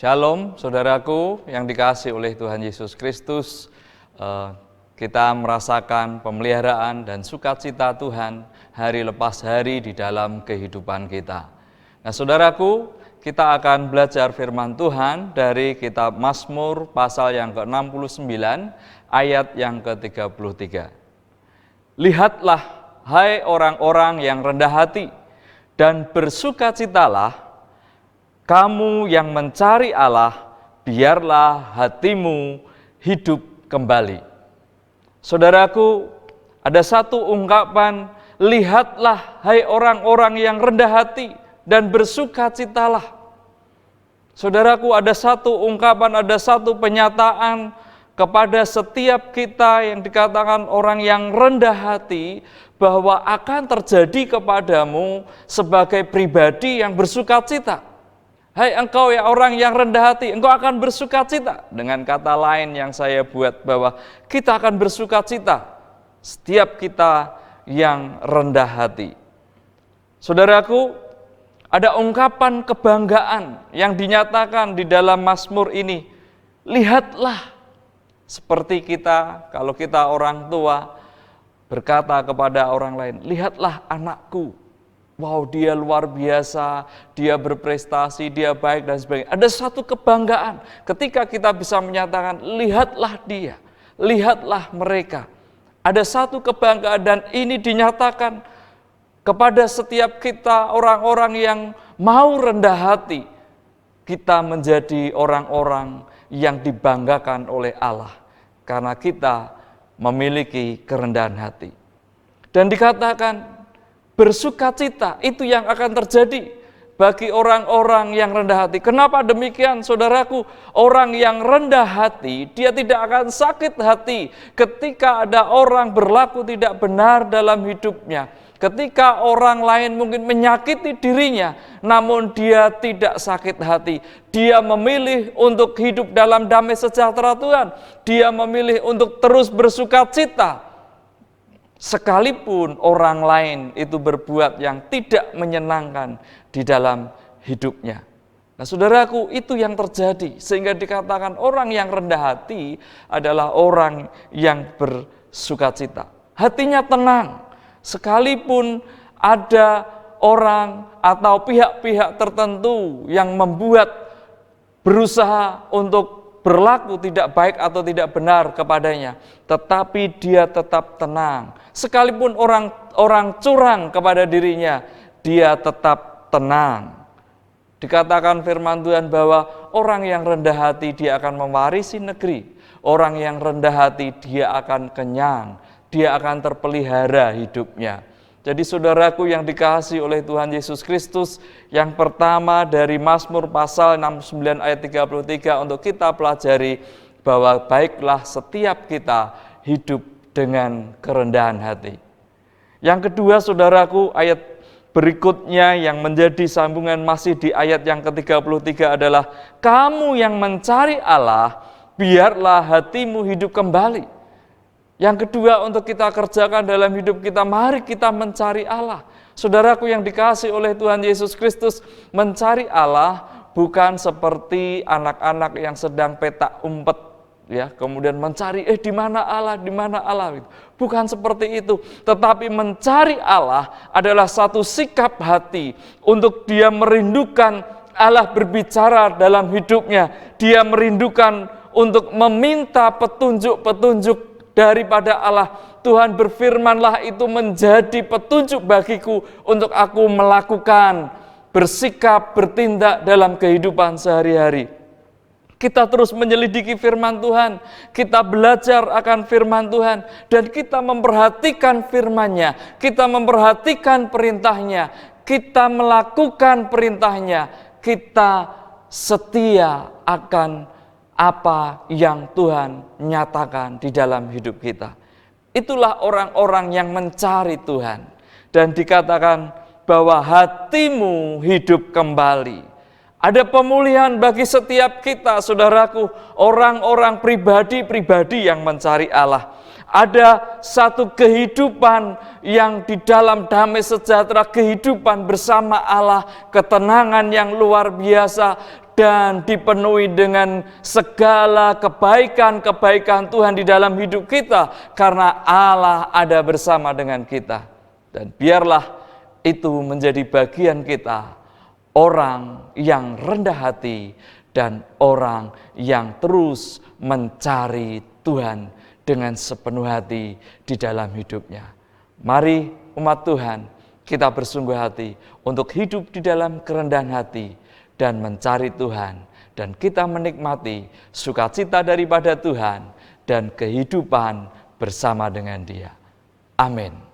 Shalom saudaraku yang dikasihi oleh Tuhan Yesus Kristus. Kita merasakan pemeliharaan dan sukacita Tuhan hari lepas hari di dalam kehidupan kita. Nah saudaraku, kita akan belajar firman Tuhan dari kitab Mazmur pasal yang ke-69 ayat yang ke-33. Lihatlah hai orang-orang yang rendah hati dan bersukacitalah kamu yang mencari Allah, biarlah hatimu hidup kembali. Saudaraku, ada satu ungkapan, lihatlah hai orang-orang yang rendah hati dan bersukacitalah. Saudaraku, ada satu ungkapan, ada satu penyataan kepada setiap kita yang dikatakan orang yang rendah hati, bahwa akan terjadi kepadamu sebagai pribadi yang bersukacita. Hai engkau ya orang yang rendah hati, engkau akan bersukacita. Dengan kata lain yang saya buat bahwa kita akan bersukacita, setiap kita yang rendah hati. Saudaraku, ada ungkapan kebanggaan yang dinyatakan di dalam Mazmur ini. Lihatlah, seperti kita, kalau kita orang tua berkata kepada orang lain, lihatlah anakku. Wow, dia luar biasa, dia berprestasi, dia baik dan sebagainya. Ada satu kebanggaan ketika kita bisa menyatakan, lihatlah dia, lihatlah mereka. Ada satu kebanggaan dan ini dinyatakan kepada setiap kita orang-orang yang mau rendah hati. Kita menjadi orang-orang yang dibanggakan oleh Allah karena kita memiliki kerendahan hati. Dan dikatakan, bersukacita itu yang akan terjadi bagi orang-orang yang rendah hati. Kenapa demikian saudaraku? Orang yang rendah hati, dia tidak akan sakit hati ketika ada orang berlaku tidak benar dalam hidupnya. Ketika orang lain mungkin menyakiti dirinya, namun dia tidak sakit hati. Dia memilih untuk hidup dalam damai sejahtera Tuhan. Dia memilih untuk terus bersukacita. Sekalipun orang lain itu berbuat yang tidak menyenangkan di dalam hidupnya. Nah saudaraku, itu yang terjadi. Sehingga dikatakan orang yang rendah hati adalah orang yang bersukacita. Hatinya tenang. Sekalipun ada orang atau pihak-pihak tertentu yang membuat berusaha untuk berlaku tidak baik atau tidak benar kepadanya, tetapi dia tetap tenang. Sekalipun orang curang kepada dirinya, dia tetap tenang. Dikatakan firman Tuhan bahwa orang yang rendah hati dia akan mewarisi negeri. Orang yang rendah hati dia akan kenyang, dia akan terpelihara hidupnya. Jadi saudaraku yang dikasihi oleh Tuhan Yesus Kristus, yang pertama dari Mazmur pasal 69 ayat 33 untuk kita pelajari bahwa baiklah setiap kita hidup dengan kerendahan hati. Yang kedua saudaraku, ayat berikutnya yang menjadi sambungan masih di ayat yang ke-33 adalah kamu yang mencari Allah, biarlah hatimu hidup kembali. Yang kedua untuk kita kerjakan dalam hidup kita, mari kita mencari Allah. Saudaraku yang dikasihi oleh Tuhan Yesus Kristus, mencari Allah bukan seperti anak-anak yang sedang petak umpet, ya, kemudian mencari di mana Allah, di mana Allah. Bukan seperti itu, tetapi mencari Allah adalah satu sikap hati untuk dia merindukan Allah berbicara dalam hidupnya. Dia merindukan untuk meminta petunjuk-petunjuk daripada Allah. Tuhan berfirmanlah itu menjadi petunjuk bagiku untuk aku melakukan, bersikap, bertindak dalam kehidupan sehari-hari. Kita terus menyelidiki firman Tuhan, kita belajar akan firman Tuhan, dan kita memperhatikan firman-Nya, kita memperhatikan perintahnya, kita melakukan perintahnya, kita setia akan apa yang Tuhan nyatakan di dalam hidup kita. Itulah orang-orang yang mencari Tuhan. Dan dikatakan bahwa hatimu hidup kembali. Ada pemulihan bagi setiap kita, saudaraku, orang-orang pribadi-pribadi yang mencari Allah. Ada satu kehidupan yang di dalam damai sejahtera, kehidupan bersama Allah, ketenangan yang luar biasa, dan dipenuhi dengan segala kebaikan-kebaikan Tuhan di dalam hidup kita, karena Allah ada bersama dengan kita. Dan biarlah itu menjadi bagian kita, orang yang rendah hati dan orang yang terus mencari Tuhan dengan sepenuh hati di dalam hidupnya. Mari umat Tuhan, kita bersungguh hati untuk hidup di dalam kerendahan hati dan mencari Tuhan, dan kita menikmati sukacita daripada Tuhan dan kehidupan bersama dengan Dia. Amin.